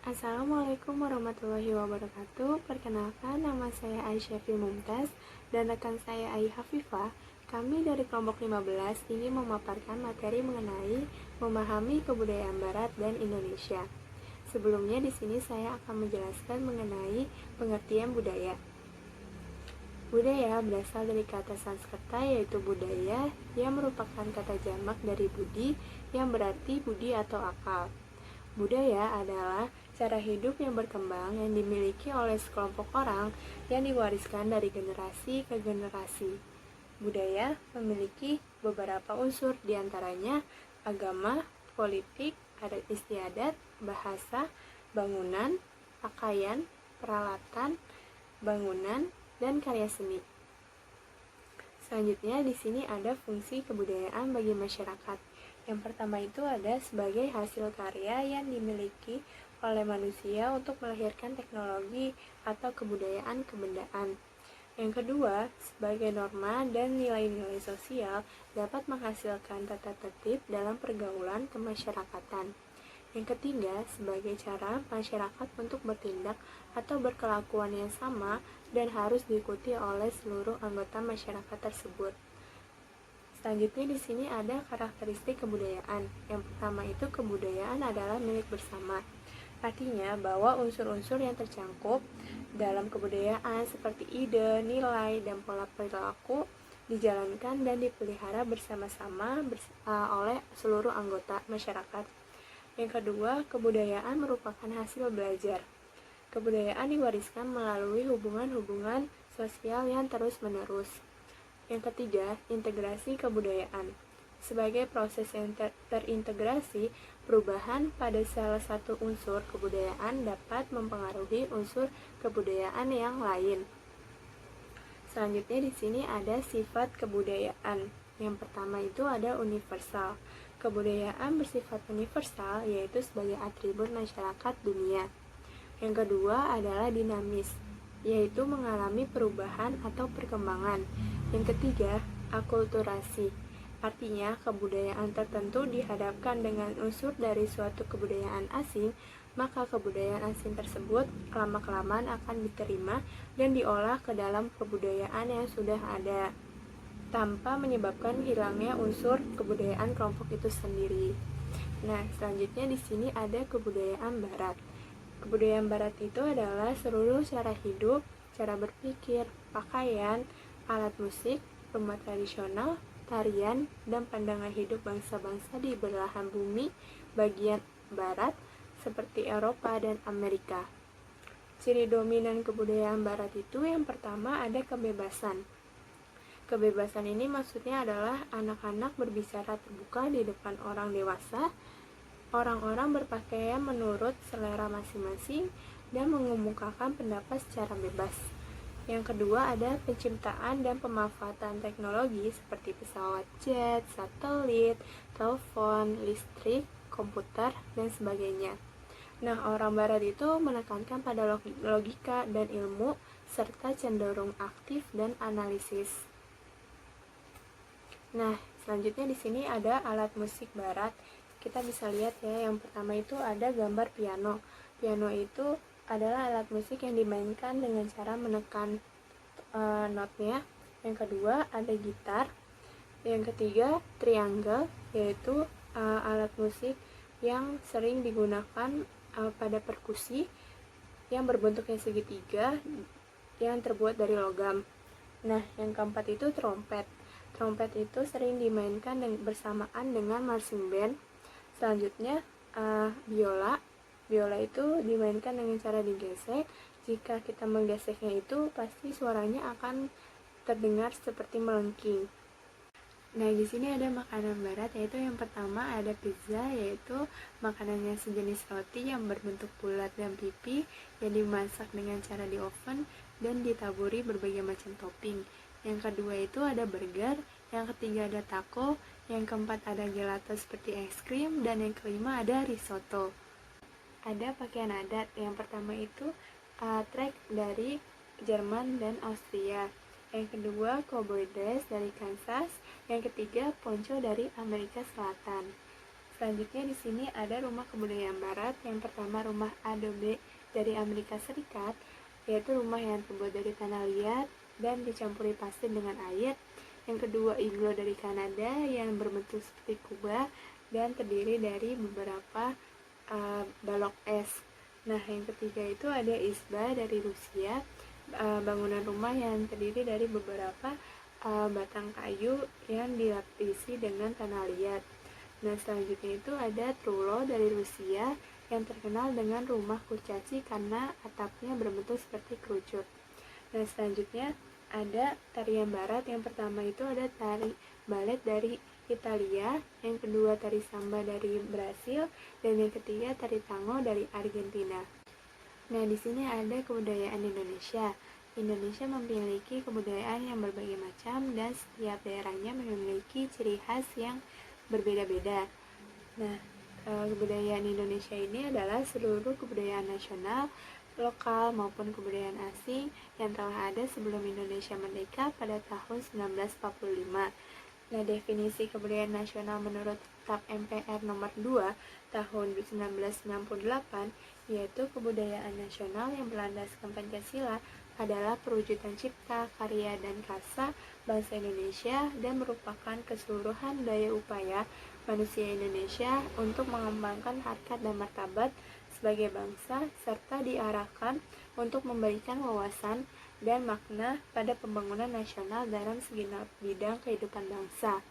Assalamualaikum warahmatullahi wabarakatuh. Perkenalkan, nama saya Aisyah Mumtaz dan rekan saya Ai Hafifah. Kami dari kelompok 15 ingin memaparkan materi mengenai memahami kebudayaan Barat dan Indonesia. Sebelumnya di sini saya akan menjelaskan mengenai pengertian budaya. Budaya berasal dari kata Sanskerta yaitu budaya, yang merupakan kata jamak dari budi yang berarti budi atau akal. Budaya adalah cara hidup yang berkembang yang dimiliki oleh sekelompok orang yang diwariskan dari generasi ke generasi. Budaya memiliki beberapa unsur, diantaranya agama, politik, adat istiadat, bahasa, bangunan, pakaian, peralatan, bangunan, dan karya seni. Selanjutnya di sini ada fungsi kebudayaan bagi masyarakat. Yang pertama itu ada sebagai hasil karya yang dimiliki oleh manusia untuk melahirkan teknologi atau kebudayaan kebendaan. Yang kedua, sebagai norma dan nilai-nilai sosial dapat menghasilkan tata tertib dalam pergaulan kemasyarakatan. Yang ketiga, sebagai cara masyarakat untuk bertindak atau berkelakuan yang sama dan harus diikuti oleh seluruh anggota masyarakat tersebut. Selanjutnya di sini ada karakteristik kebudayaan. Yang pertama itu kebudayaan adalah milik bersama. Artinya bahwa unsur-unsur yang tercakup dalam kebudayaan seperti ide, nilai, dan pola perilaku dijalankan dan dipelihara bersama-sama oleh seluruh anggota masyarakat. Yang kedua, kebudayaan merupakan hasil belajar. Kebudayaan diwariskan melalui hubungan-hubungan sosial yang terus-menerus. Yang ketiga, integrasi kebudayaan. Sebagai proses yang terintegrasi, perubahan pada salah satu unsur kebudayaan dapat mempengaruhi unsur kebudayaan yang lain. Selanjutnya di sini ada sifat kebudayaan. Yang pertama itu ada universal. Kebudayaan bersifat universal yaitu sebagai atribut masyarakat dunia. Yang kedua adalah dinamis, yaitu mengalami perubahan atau perkembangan. Yang ketiga, akulturasi. Artinya, kebudayaan tertentu dihadapkan dengan unsur dari suatu kebudayaan asing, maka kebudayaan asing tersebut lama-kelamaan akan diterima dan diolah ke dalam kebudayaan yang sudah ada, tanpa menyebabkan hilangnya unsur kebudayaan kelompok itu sendiri. Nah, selanjutnya di sini ada kebudayaan Barat. Kebudayaan Barat itu adalah seluruh cara hidup, cara berpikir, pakaian, alat musik, rumah tradisional, tarian, dan pandangan hidup bangsa-bangsa di belahan bumi bagian Barat seperti Eropa dan Amerika. Ciri dominan kebudayaan Barat itu yang pertama ada kebebasan. Kebebasan ini maksudnya adalah anak-anak berbicara terbuka di depan orang dewasa, orang-orang berpakaian menurut selera masing-masing, dan mengemukakan pendapat secara bebas. Yang kedua ada penciptaan dan pemanfaatan teknologi seperti pesawat jet, satelit, telepon, listrik, komputer, dan sebagainya. Nah, orang Barat itu menekankan pada logika dan ilmu, serta cenderung aktif dan analisis. Nah, selanjutnya di sini ada alat musik Barat. Kita bisa lihat ya, yang pertama itu ada gambar piano. Piano itu adalah alat musik yang dimainkan dengan cara menekan notnya. Yang kedua ada gitar. Yang ketiga triangle, yaitu alat musik yang sering digunakan pada perkusi yang berbentuknya segitiga yang terbuat dari logam. Nah, yang keempat itu trompet. Trompet itu sering dimainkan bersamaan dengan marching band. Selanjutnya biola. Biola itu dimainkan dengan cara digesek. Jika kita menggeseknya itu pasti suaranya akan terdengar seperti melengking. Nah, di sini ada makanan Barat, yaitu yang pertama ada pizza, yaitu makanan yang sejenis roti yang berbentuk bulat dan pipi yang dimasak dengan cara di oven dan ditaburi berbagai macam topping. Yang kedua itu ada burger, yang ketiga ada taco, yang keempat ada gelato seperti es krim, dan yang kelima ada risotto. Ada pakaian adat, yang pertama itu trek dari Jerman dan Austria. Yang kedua cowboy dress dari Kansas. Yang ketiga poncho dari Amerika Selatan. selanjutnya di sini ada rumah kebudayaan barat. Yang pertama rumah Adobe dari Amerika Serikat, yaitu rumah yang terbuat dari tanah liat dan dicampuri pasir dengan air. Yang kedua iglo dari Kanada yang berbentuk seperti kubah dan terdiri dari beberapa balok es. Nah, yang ketiga itu ada isba dari Rusia, bangunan rumah yang terdiri dari beberapa batang kayu yang dilapisi dengan tanah liat. Nah, selanjutnya itu ada Trulo dari Rusia yang terkenal dengan rumah kurcaci karena atapnya berbentuk seperti kerucut. Nah, selanjutnya ada tarian barat. Yang pertama itu ada tari balet dari Italia, yang kedua tari samba dari Brasil, dan yang ketiga tari tango dari Argentina. Nah, di sini ada kebudayaan Indonesia. Indonesia memiliki kebudayaan yang berbagai macam dan setiap daerahnya memiliki ciri khas yang berbeda-beda. Nah, kebudayaan Indonesia ini adalah seluruh kebudayaan nasional, lokal maupun kebudayaan asing yang telah ada sebelum Indonesia merdeka pada tahun 1945. Nah, definisi kebudayaan nasional menurut TAP MPR nomor 2 tahun 1998 yaitu kebudayaan nasional yang berlandaskan Pancasila adalah perwujudan cipta, karya, dan karsa bangsa Indonesia dan merupakan keseluruhan daya upaya manusia Indonesia untuk mengembangkan harkat dan martabat sebagai bangsa serta diarahkan untuk memberikan wawasan dan makna pada pembangunan nasional dalam segenap bidang kehidupan bangsa.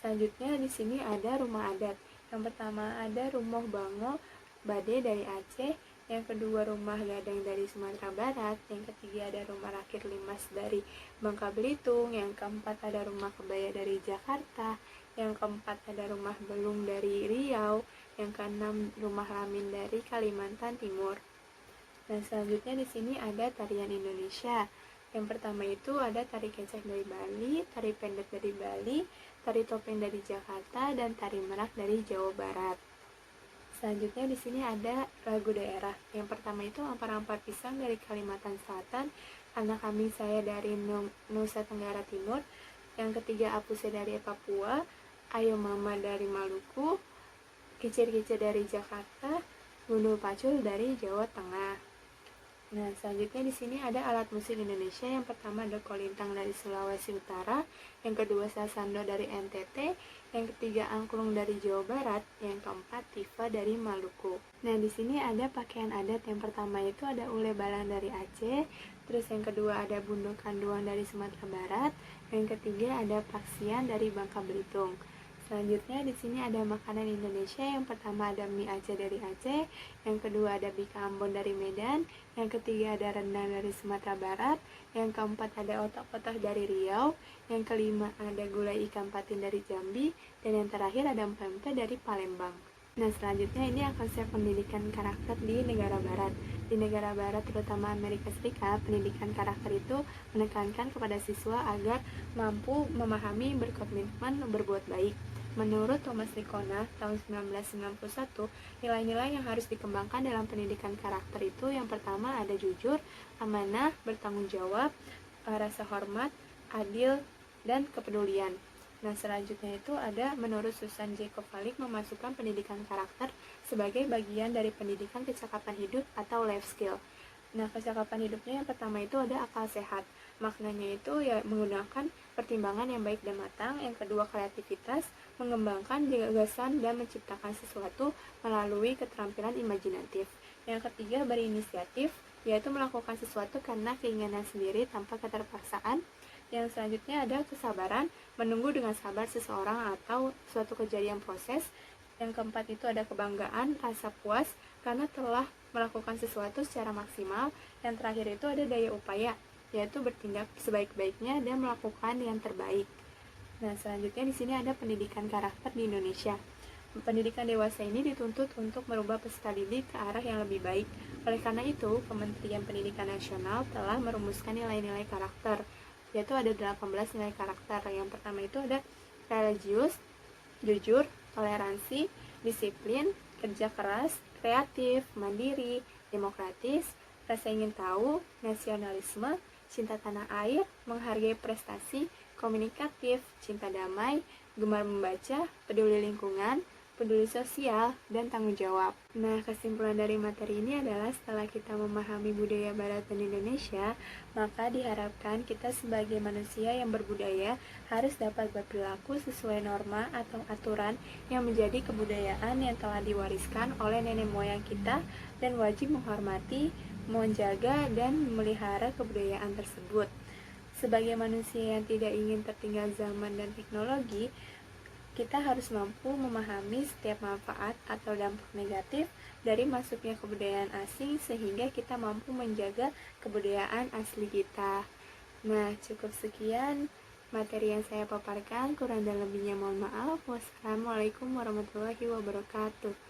Selanjutnya di sini ada rumah adat. Yang pertama ada Rumah Bango Bade dari Aceh, yang kedua Rumah Gadang dari Sumatera Barat, yang ketiga ada Rumah Rakit Limas dari Bangka Belitung, yang keempat ada Rumah Kebaya dari Jakarta, yang keempat ada Rumah Belung dari Riau, yang keenam Rumah Lamin dari Kalimantan Timur. Nah, selanjutnya di sini ada tarian Indonesia. Yang pertama itu ada tari kecak dari Bali, tari pendek dari Bali, tari topeng dari Jakarta, dan tari merak dari Jawa Barat. Selanjutnya di sini ada lagu daerah. Yang pertama itu Ampar-Ampar Pisang dari Kalimantan Selatan, Anak Kambing Saya dari Nusa Tenggara Timur. Yang ketiga Apuse dari Papua, Ayo Mama dari Maluku, Kicir-Kicir dari Jakarta, Gundul Pacul dari Jawa Tengah. Nah, selanjutnya di sini ada alat musik Indonesia. Yang pertama ada kolintang dari Sulawesi Utara, yang kedua sasando dari NTT, yang ketiga angklung dari Jawa Barat, yang keempat tifa dari Maluku. Nah, di sini ada pakaian adat. Yang pertama itu ada ule balang dari Aceh, terus yang kedua ada bundo kanduang dari Sumatera Barat, yang ketiga ada paksian dari Bangka Belitung. Selanjutnya di sini ada makanan Indonesia. Yang pertama ada mie Aceh dari Aceh, yang kedua ada bika Ambon dari Medan, yang ketiga ada rendang dari Sumatera Barat, yang keempat ada otak-otak dari Riau, yang kelima ada gulai ikan patin dari Jambi, dan yang terakhir ada pempek dari Palembang. Nah, selanjutnya ini konsep pendidikan karakter di negara barat. Di negara barat, terutama Amerika Serikat, pendidikan karakter itu menekankan kepada siswa agar mampu memahami, berkomitmen, berbuat baik. Menurut Thomas Licona tahun 1991, nilai-nilai yang harus dikembangkan dalam pendidikan karakter itu yang pertama ada jujur, amanah, bertanggung jawab, rasa hormat, adil, dan kepedulian. Nah, selanjutnya itu ada menurut Susan J. Kovalik memasukkan pendidikan karakter sebagai bagian dari pendidikan kecakapan hidup atau life skill. Nah, kecakapan hidupnya yang pertama itu ada akal sehat. Maknanya itu ya menggunakan pertimbangan yang baik dan matang. Yang kedua kreativitas, mengembangkan gagasan dan menciptakan sesuatu melalui keterampilan imajinatif. Yang ketiga berinisiatif, yaitu melakukan sesuatu karena keinginan sendiri tanpa keterpaksaan. Yang selanjutnya ada kesabaran, menunggu dengan sabar seseorang atau suatu kejadian proses. Yang keempat itu ada kebanggaan, rasa puas karena telah melakukan sesuatu secara maksimal. Yang terakhir itu ada daya upaya, yaitu bertindak sebaik-baiknya dan melakukan yang terbaik. Nah, selanjutnya di sini ada pendidikan karakter di Indonesia. Pendidikan dewasa ini dituntut untuk merubah peserta didik ke arah yang lebih baik. Oleh karena itu, Kementerian Pendidikan Nasional telah merumuskan nilai-nilai karakter, yaitu ada 18 nilai karakter. Yang pertama itu ada religius, jujur, toleransi, disiplin, kerja keras, kreatif, mandiri, demokratis, rasa ingin tahu, nasionalisme, cinta tanah air, menghargai prestasi, komunikatif, cinta damai, gemar membaca, peduli lingkungan, peduli sosial, dan tanggung jawab. Nah, kesimpulan dari materi ini adalah setelah kita memahami budaya Barat dan Indonesia, maka diharapkan kita sebagai manusia yang berbudaya harus dapat berperilaku sesuai norma atau aturan yang menjadi kebudayaan yang telah diwariskan oleh nenek moyang kita dan wajib menghormati, menjaga, dan memelihara kebudayaan tersebut. Sebagai manusia yang tidak ingin tertinggal zaman dan teknologi, kita harus mampu memahami setiap manfaat atau dampak negatif dari masuknya kebudayaan asing sehingga kita mampu menjaga kebudayaan asli kita. Nah, cukup sekian materi yang saya paparkan, kurang dan lebihnya mohon maaf. Wassalamualaikum warahmatullahi wabarakatuh.